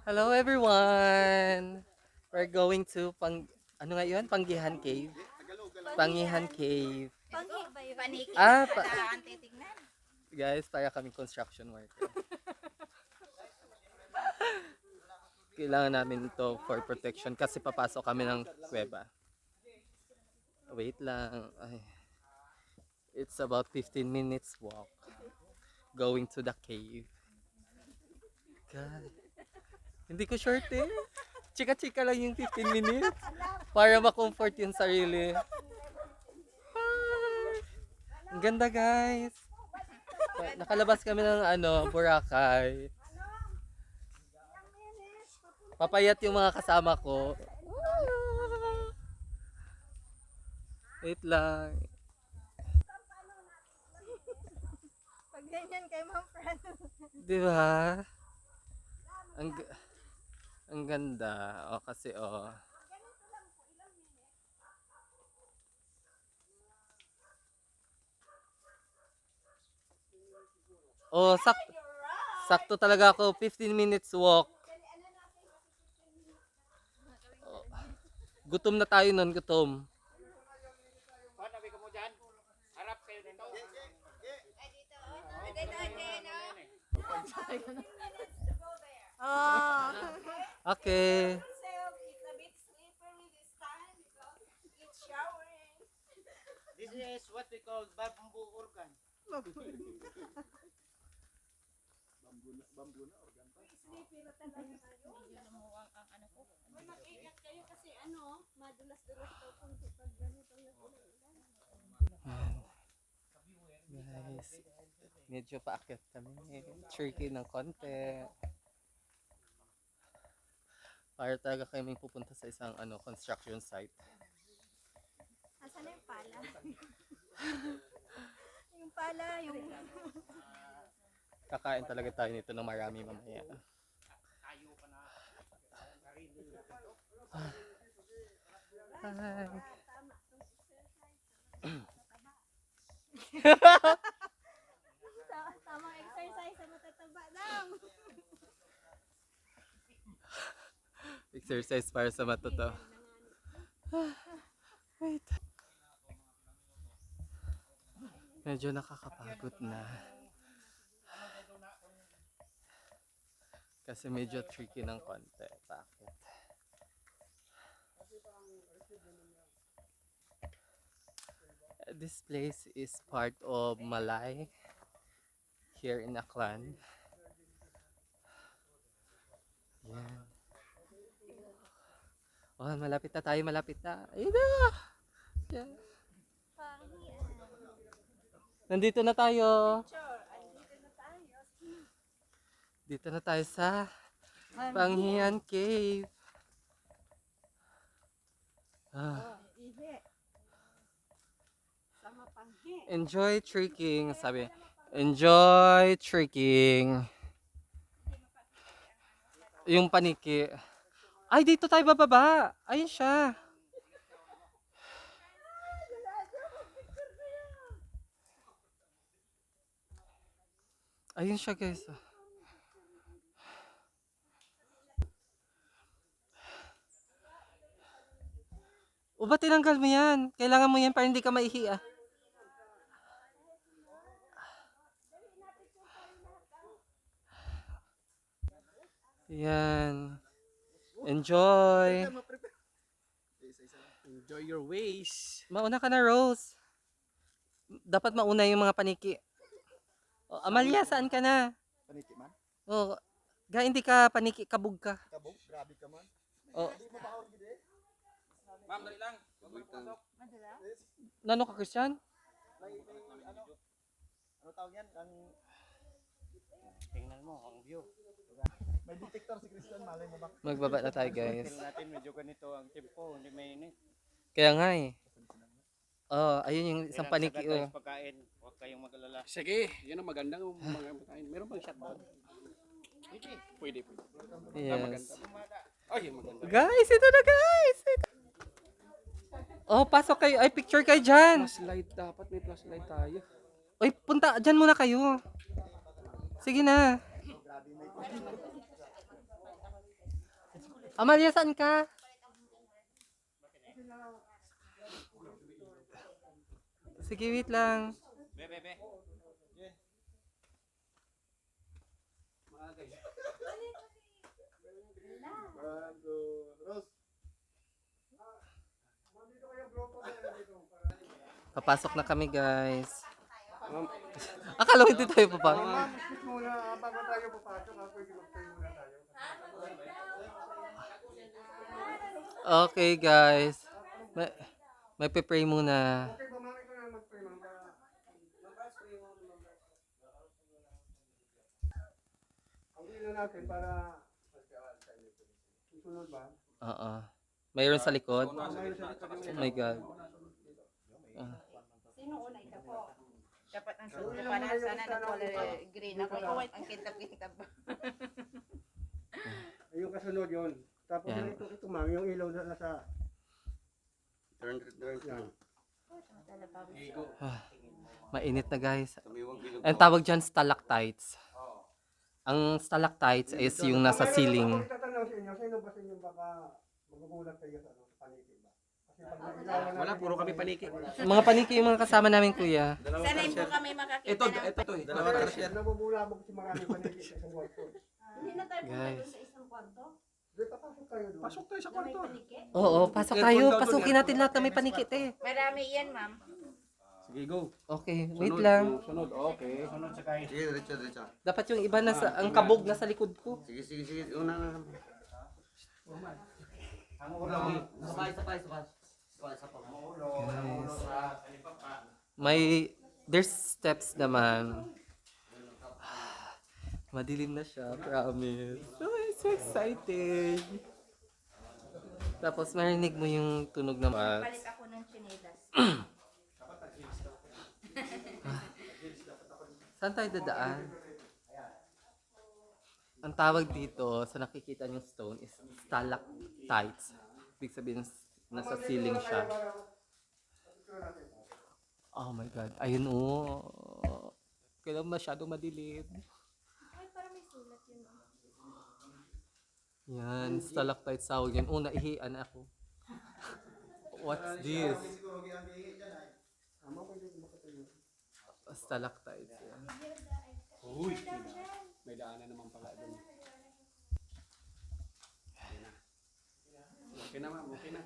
Hello everyone! We're going to ano nga yun? Panggihan Cave. Pangihan Cave. Panghi ba yun? Paniki. Ah, Saan titignan? guys, para kaming construction worker. Kailangan namin ito for protection kasi papasok kami ng kuweba. Wait lang. Ay. It's about 15 minutes walk going to the cave. God. Hindi ko short eh. Chika-chika lang yung 15 minutes para ma-comfort yung sarili. Ang ganda guys. Nakalabas kami ng Boracay. Papayat yung mga kasama ko. Wait lang. Pag ganyan kay Ma'am Fran. Di ba? Ang, ang ganda. O kasi o. Oh, sakto talaga ako. 15 minutes walk. Oh, gutom na tayo nun, gutom. Oh. Okay. It's a bit slippery this time because it's showering. This is what we call bamboo organ. Mag-ingat kayo kasi madulas-dulas daw kung pag ganito yung ulan. Guys, medyo paakyat kami. Tricky ng konti. Para talaga kami pupunta sa isang construction site. Asan na yung pala? Yung pala, yung... Kakain talaga tayo nito ng marami mamaya. Hi. Tamang exercise sa matataba lang. Exercise para sa mata to. Wait. Medyo nakakapagod na. Kasi medyo tricky ng konti. Bakit? This place is part of Malay here in Aklan. Yan. Oh, malapit na tayo, malapit na. Ayun na! Yan. Nandito na tayo. Dito na tayo sa Panghian Cave. Ah. Enjoy trekking, sabi. Enjoy trekking. Yung paniki. Ay, dito tayo bababa. Ayun siya. Ayun siya, guys. O ba tinanggal mo yan? Kailangan mo yan para hindi ka maihi ah. Yan. Enjoy. Enjoy your ways. Mauna ka na, Rose. Dapat mauna yung mga paniki. Oh, Amalia, saan ka na? Paniki man? Oh, hindi ka paniki, kabog ka. Kabog, grabe ka man. Oh, Ma'am, dali lang. nano ka, Christian? Ano tawag yan? Tingnan mo ang view. May detector si Christian, malay mo ba? Magbaba na tayo, guys. Tingnan natin, medyo ganito ang tempo, hindi mainit. Kaya nga eh. Oh, ayun yung isang Kailangan paniki. sagad tayo Oh. sa pagkain. Huwag kayong mag-alala. Sige, yun ang magandang mga pagkain. Meron bang shotgun? Pwede. Yes. Ay, maganda. Guys, ito na guys! Oh, pasok kayo. Ay, picture kayo dyan. Flashlight dapat. May flashlight tayo. Uy, punta. Dyan muna kayo. Sige na. Amalia, saan ka? Sige, wait lang. Rose. Papasok na kami, guys. Akala ko hindi tayo papasok. Speak muna, bago tayo papasok, pwede mag-pray muna tayo. Okay, guys. May pray muna. Okay ba, mami ko na mag-pray, ma'am? Ang ilo natin para susunod ba? Oo. Mayroon sa likod. Mayroon sa likod Oh my God. Sino una ito po? Dapat ang suot ko para sana na-color green ako. Ang kintab-kintab. Yung kasunod yun. Tapos Yan. ito ma'am, yung ilaw na nasa... Turn. Yan. Mainit na, guys. Ang tawag dyan, stalactites. Ang stalactites is yung nasa ceiling. Ako itatanong sa inyo, sino ba sa inyo baka magugulat kayo sa paniki ba? Kasi pag nailawan na... Wala, puro kami paniki. Mga paniki yung mga kasama namin, kuya. Sanay po kami makakita ng... Dalawa kasya. Nabubulabog si maraming paniki sa isang kwarto. Hindi na tayo punta Guys. doon sa isang kwarto. Di, papasok tayo doon. Pasok tayo sa Na may kwarto. paniki. Oo, pasok tayo. Pasukin natin lahat na may panikit eh. Marami yan, ma'am. Sige, go. Okay, wait lang. Sunod, okay. Sunod sa kain. Sige, diretso. Dapat yung iba nasa, ang kabog nasa likod ko. Sige. Una na. Guys. There's steps naman. Madilim na siya, promise. Oh, I'm so excited. Tapos marinig mo yung tunog ng bats. Palit ako ng chinelas. Saan tayo dadaan? Ang tawag dito sa nakikita niyong stone is stalactites. Ibig sabihin nasa ceiling siya. Oh my God. Ayun oh. Kailan masyado madilim. Ay, parang may sulat yun. Yan, stalactites tawag yan. Una, ihian ako. What's this? Stalactites. Yan. Uy, may daanan naman pala doon. Okay na, ma'am. Okay na.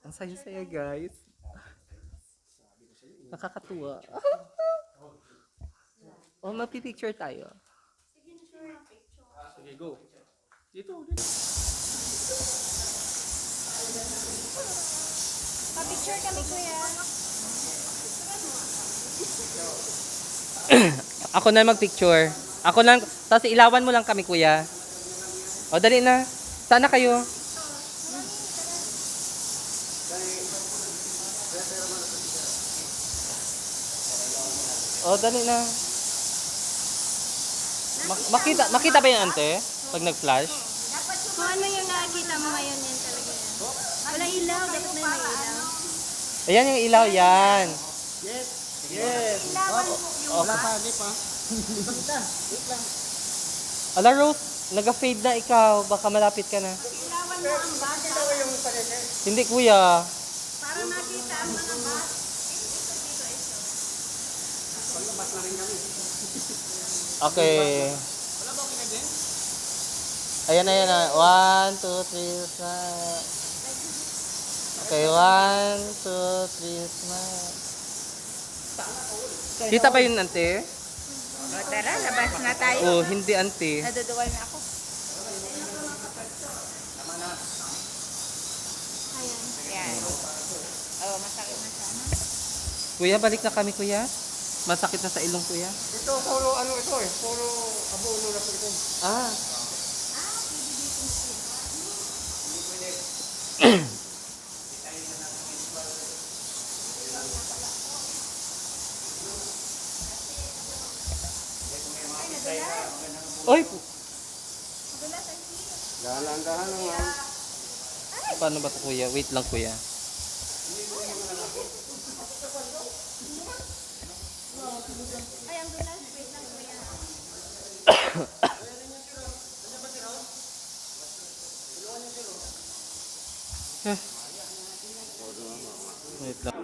Ang saya-saya, guys. Nakakatuwa. Oh, magpipicture tayo. Sige, go. Dito. Pa-picture kami, kuya. Ako na magpicture. Ako lang, tapos ilawan mo lang kami, kuya. O, dali na. Sana kayo. O, dali na. Makita ba yan, ante? Pag nag-flash? Kung ano yung nakikita mo ngayon, yan talaga yan. Wala ilaw, dapat na may ilaw. Ayan yung ilaw, yan. Ilawan mo yung Hanip, ha? Ala, Rose, nag-fade na ikaw. Baka malapit ka na. ilawan mo ang bata. Hindi, kuya. Para makita ang mga bata. Okay. Ayan na. 1, 2, 3, smile. Okay, 1, 2, 3, smile. Kita ba yun, ante? O, tara, labas na tayo. Oh, hindi, ante. Naduduwal na ako. Ayan. Ayan. Oh, masakit na sana. Kuya, balik na kami, kuya. Masakit na sa ilong, kuya. Ito, puro ano ito eh. Puro abono na po ito. Ah. Oy, Dahan-dahan lang ma'am. paano ba 'to, kuya? Wait lang, kuya. Ay, ang dulas. Wait lang, kuya. Wait lang.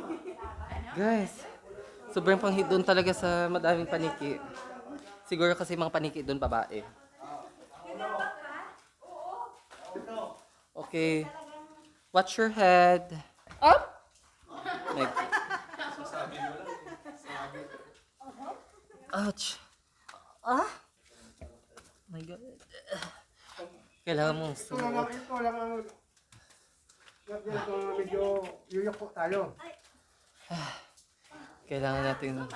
Guys, sobrang panghit doon talaga sa madaming paniki. Siguro kasi mga paniki doon babae. Okay. Watch your head. Up! Like, ouch. Ah! My God. Kailangan mong sumuot. Ito lang ang medyo yuyok po tayo. Kailangan natin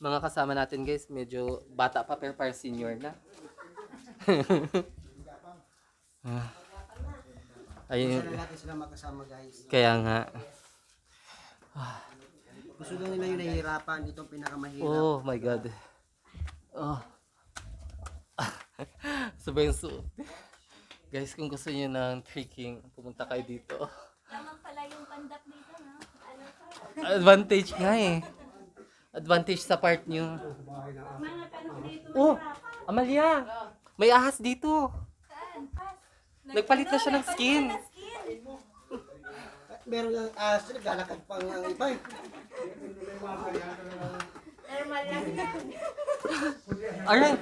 mga kasama natin guys, medyo bata pa pero parang senior na. Ayun, Sana natin sila makasama guys. kaya nga. Gusto daw nila yung nahihirapan, ito ang pinakamahirap. Oh my God. Oh. Sobrang suot. Guys, kung gusto niyo ng trekking, pumunta kayo dito. Lamang pala yung pandak dito, no? Ano ka? Advantage nga eh. Advantage sa part niyo. Mga tanong dito. Oh, Amalia! May ahas dito. Saan? Nagpalit na siya ng skin. Meron ng aso, naglalakad pang ang iba eh. Alright,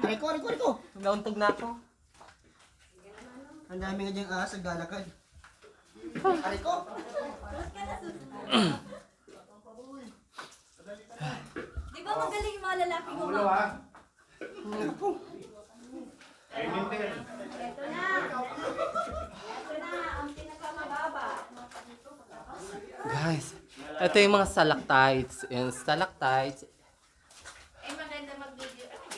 Aray ko. nauntog na ako. Ang dami nga diyang ahas, naglalakad. Aray ko! Di ba magaling yung mga lalaki mo? Ulo ha. Ito na. Ito na, ang pinakamababa. Guys, ito yung mga stalactites. And stalactites,